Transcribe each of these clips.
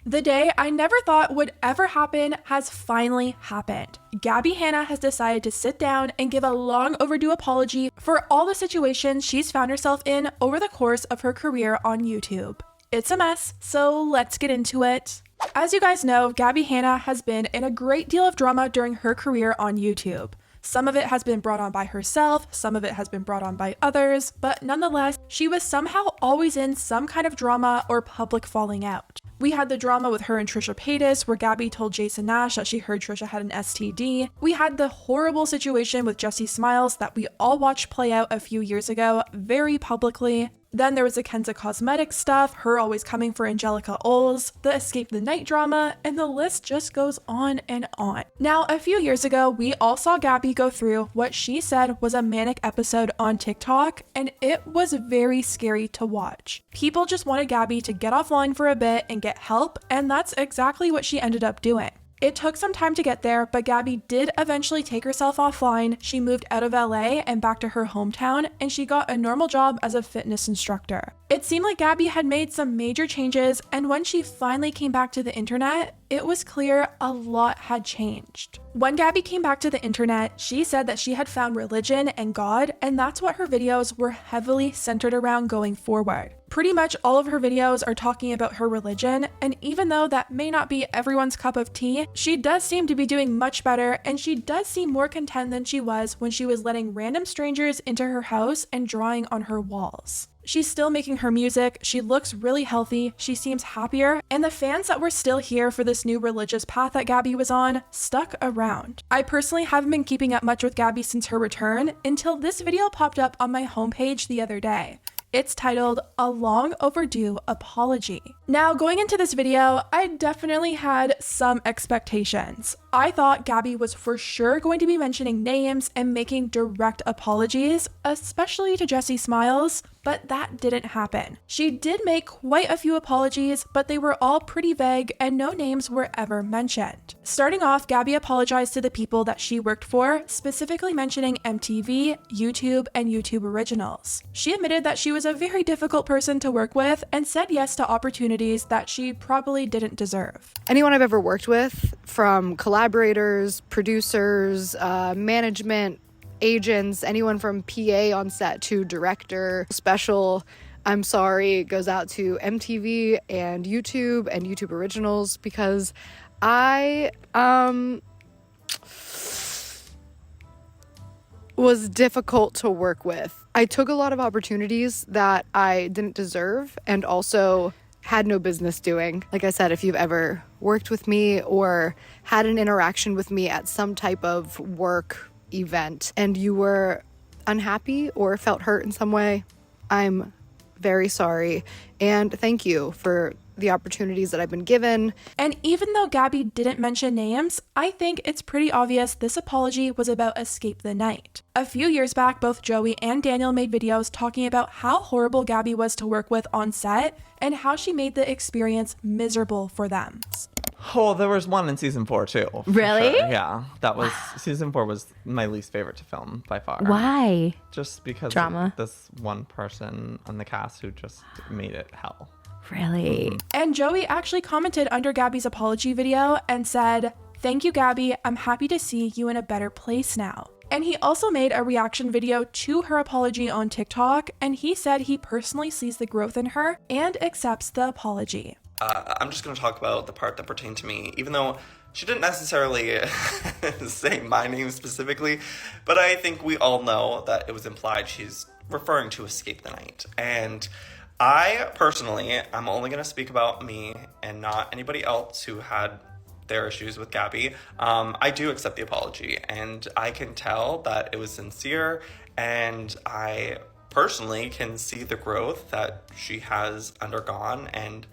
The day I never thought would ever happen has finally happened. Gabbie Hanna has decided to sit down and give a long overdue apology for all the situations she's found herself in over the course of her career on YouTube. It's a mess, so let's get into it. As you guys know, Gabbie Hanna has been in a great deal of drama during her career on YouTube. Some of it has been brought on by herself, some of it has been brought on by others, but nonetheless, she was somehow always in some kind of drama or public falling out. We had the drama with her and Trisha where Gabbie told Jason Nash that she heard Trisha had an STD. We had the horrible situation with Jessie Smiles that we all watched play out a few years ago very publicly. Then there was the Kenza Cosmetics stuff, her always coming for Angelica Oles, the Escape the Night drama, and the list just goes on and on. Now, a few years ago, we all saw Gabbie go through what she said was a manic episode on TikTok, and it was very scary to watch. People just wanted Gabbie to get offline for a bit and get help, and that's exactly what she ended up doing. It took some time to get there, but Gabbie did eventually take herself offline. She moved out of LA and back to her hometown, and she got a normal job as a fitness instructor. It seemed like Gabbie had made some major changes, and when she finally came back to the internet, it was clear a lot had changed. When Gabbie came back to the internet, she said that she had found religion and God, and that's what her videos were heavily centered around going forward. Pretty much all of her videos are talking about her religion, and even though that may not be everyone's cup of tea, she does seem to be doing much better, and she does seem more content than she was when she was letting random strangers into her house and drawing on her walls. She's still making her music, she looks really healthy, she seems happier, and the fans that were still here for this new religious path that Gabbie was on stuck around. I personally haven't been keeping up much with Gabbie since her return until this video popped up on my homepage the other day. It's titled A Long Overdue Apology. Now, going into this video, I definitely had some expectations. I thought Gabbie was for sure going to be mentioning names and making direct apologies, especially to Jessie Smiles, but that didn't happen. She did make quite a few apologies, but they were all pretty vague and no names were ever mentioned. Starting off, Gabbie apologized to the people that she worked for, specifically mentioning MTV, YouTube, and YouTube Originals. She admitted that she was a very difficult person to work with and said yes to opportunities that she probably didn't deserve. Anyone I've ever worked with, from collaborators, producers, management, agents, anyone from PA on set to director, special, I'm sorry, goes out to MTV and YouTube Originals, because I was difficult to work with. I took a lot of opportunities that I didn't deserve and also had no business doing. Like I said, if you've ever worked with me or had an interaction with me at some type of work event and you were unhappy or felt hurt in some way, I'm very sorry, and thank you for the opportunities that I've been given. And even though Gabbie didn't mention names, I think it's pretty obvious this apology was about Escape the Night. A few years back, both Joey and Daniel made videos talking about how horrible Gabbie was to work with on set and how she made the experience miserable for them. Oh, there was one in season 4 too. Really? Sure. Yeah, that was season 4 was my least favorite to film by far. Why? Just because Drama. of this one person on the cast who just made it hell. Really? And Joey actually commented under Gabbie's apology video and said, "Thank you, Gabbie. I'm happy to see you in a better place now." And he also made a reaction video to her apology on TikTok, and he said he personally sees the growth in her and accepts the apology. I'm just going to talk about the part that pertained to me, even though she didn't necessarily say my name specifically, but I think we all know that it was implied she's referring to Escape the Night. And I personally, I'm only going to speak about me and not anybody else who had their issues with Gabbie. I do accept the apology, and I can tell that it was sincere, and I personally can see the growth that she has undergone, and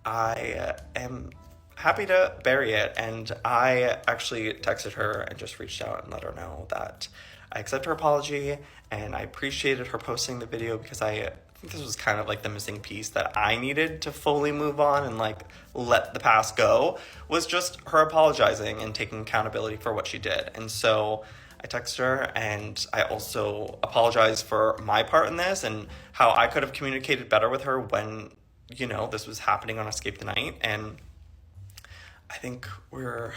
I am happy to bury it. And I actually texted her and just reached out and let her know that I accept her apology, and I appreciated her posting the video, because I think this was kind of like the missing piece that I needed to fully move on and like let the past go, was just her apologizing and taking accountability for what she did. And so I texted her, and I also apologized for my part in this and how I could have communicated better with her when, you know, this was happening on Escape the Night. And I think we're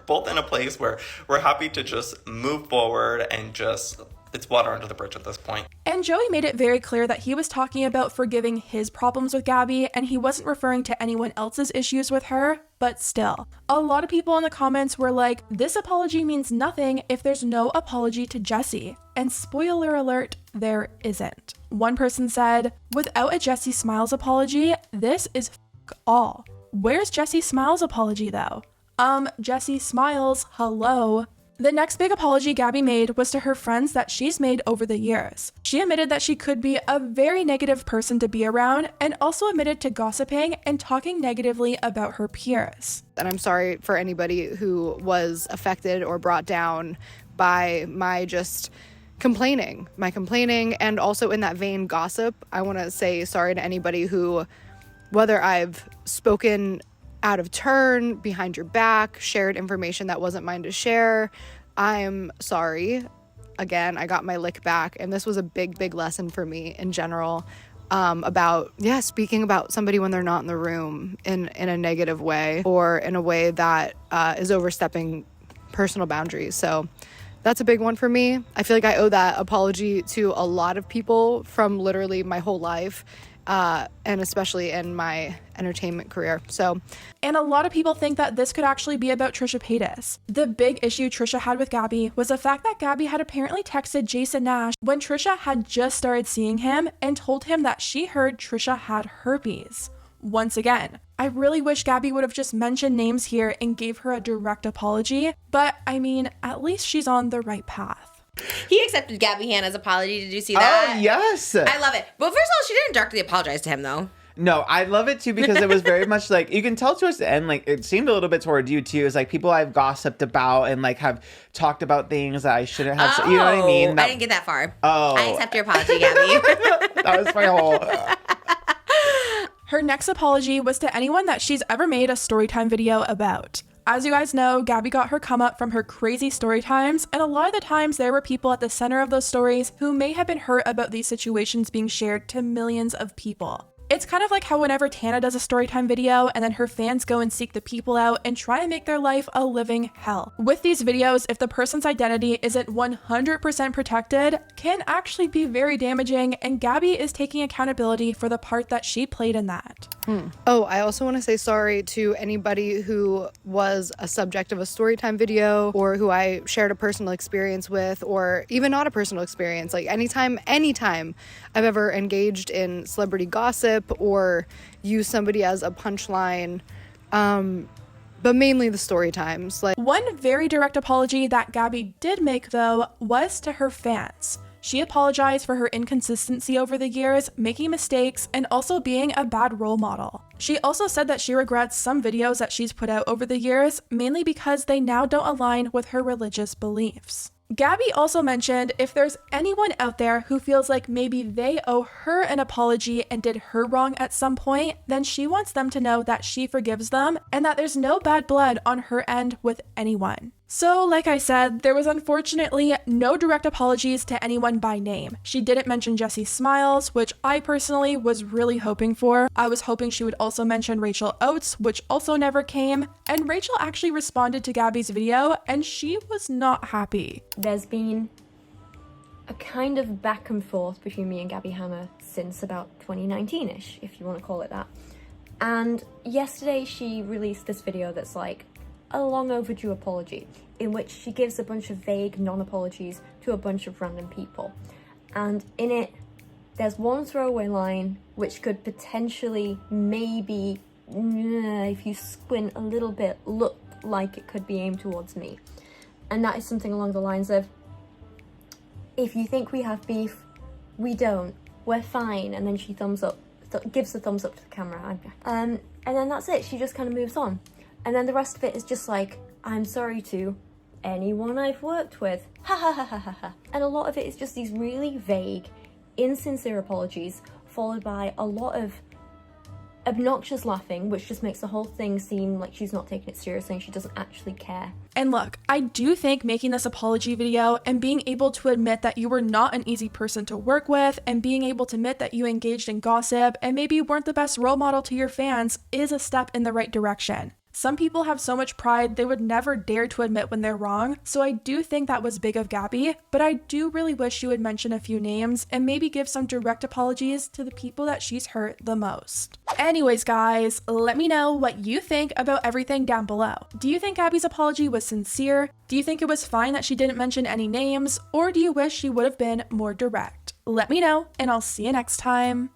both in a place where we're happy to just move forward and just, it's water under the bridge at this point. And Joey made it very clear that he was talking about forgiving his problems with Gabbie, and he wasn't referring to anyone else's issues with her, but still. A lot of people in the comments were like, this apology means nothing if there's no apology to Jessie. And spoiler alert, there isn't. One person said, without a Jessie Smiles apology, this is all. Where's Jessie Smiles' apology though? Jessie Smiles, hello. The next big apology Gabbie made was to her friends that she's made over the years. She admitted that she could be a very negative person to be around, and also admitted to gossiping and talking negatively about her peers. And I'm sorry for anybody who was affected or brought down by my just complaining, and also in that vein gossip. I want to say sorry to anybody who, whether I've spoken out of turn, behind your back, shared information that wasn't mine to share, I'm sorry. Again, I got my lick back, and this was a big lesson for me in general, about speaking about somebody when they're not in the room in a negative way, or in a way that is overstepping personal boundaries. So that's a big one for me. I feel like I owe that apology to a lot of people from literally my whole life, and especially in my entertainment career. And a lot of people think that this could actually be about Trisha Paytas. The big issue Trisha had with Gabbie was the fact that Gabbie had apparently texted Jason Nash when Trisha had just started seeing him and told him that she heard Trisha had herpes. Once again, I really wish Gabbie would have just mentioned names here and gave her a direct apology, but I mean, at least she's on the right path. He accepted Gabbie Hanna's apology. Did you see that? Oh, yes. I love it. But first of all, she didn't directly apologize to him, though. No, I love it too, because it was very much like, you can tell towards the end, like it seemed a little bit toward you too. It's like people I've gossiped about and like have talked about things that I shouldn't have. You know what I mean? I didn't get that far. Oh. I accept your apology, Gabbie. That was my whole... Her next apology was to anyone that she's ever made a Storytime video about. As you guys know, Gabbie got her come up from her crazy story times, and a lot of the times there were people at the center of those stories who may have been hurt about these situations being shared to millions of people. It's kind of like how whenever Tana does a Storytime video and then her fans go and seek the people out and try and make their life a living hell. With these videos, if the person's identity isn't 100% protected, can actually be very damaging, and Gabbie is taking accountability for the part that she played in that. Oh, I also want to say sorry to anybody who was a subject of a Storytime video, or who I shared a personal experience with, or even not a personal experience. Like anytime I've ever engaged in celebrity gossip or used somebody as a punchline, but mainly the story times. Like, one very direct apology that Gabbie did make though was to her fans. She apologized for her inconsistency over the years, making mistakes, and also being a bad role model. She also said that she regrets some videos that she's put out over the years, mainly because they now don't align with her religious beliefs. Gabbie also mentioned if there's anyone out there who feels like maybe they owe her an apology and did her wrong at some point, then she wants them to know that she forgives them and that there's no bad blood on her end with anyone. So, like I said, there was unfortunately no direct apologies to anyone by name. She didn't mention Jessie Smiles, which I personally was really hoping for. I was hoping she would also mention Rachel Oates, which also never came. And Rachel actually responded to Gabbie's video, and she was not happy. There's been a kind of back and forth between me and Gabbie Hanna since about 2019-ish, if you want to call it that. And yesterday she released this video that's like a long overdue apology, in which she gives a bunch of vague non-apologies to a bunch of random people. And in it, there's one throwaway line which could potentially, maybe, if you squint a little bit, look like it could be aimed towards me. And that is something along the lines of, if you think we have beef, we don't, we're fine. And then she gives the thumbs up to the camera. And then that's it, she just kind of moves on. And then the rest of it is just like, I'm sorry to anyone I've worked with, ha ha ha ha ha ha. And a lot of it is just these really vague, insincere apologies, followed by a lot of obnoxious laughing, which just makes the whole thing seem like she's not taking it seriously and she doesn't actually care. And look, I do think making this apology video and being able to admit that you were not an easy person to work with, and being able to admit that you engaged in gossip and maybe weren't the best role model to your fans, is a step in the right direction. Some people have so much pride they would never dare to admit when they're wrong, so I do think that was big of Gabbie, but I do really wish she would mention a few names and maybe give some direct apologies to the people that she's hurt the most. Anyways guys, let me know what you think about everything down below. Do you think Gabbie's apology was sincere? Do you think it was fine that she didn't mention any names? Or do you wish she would have been more direct? Let me know, and I'll see you next time.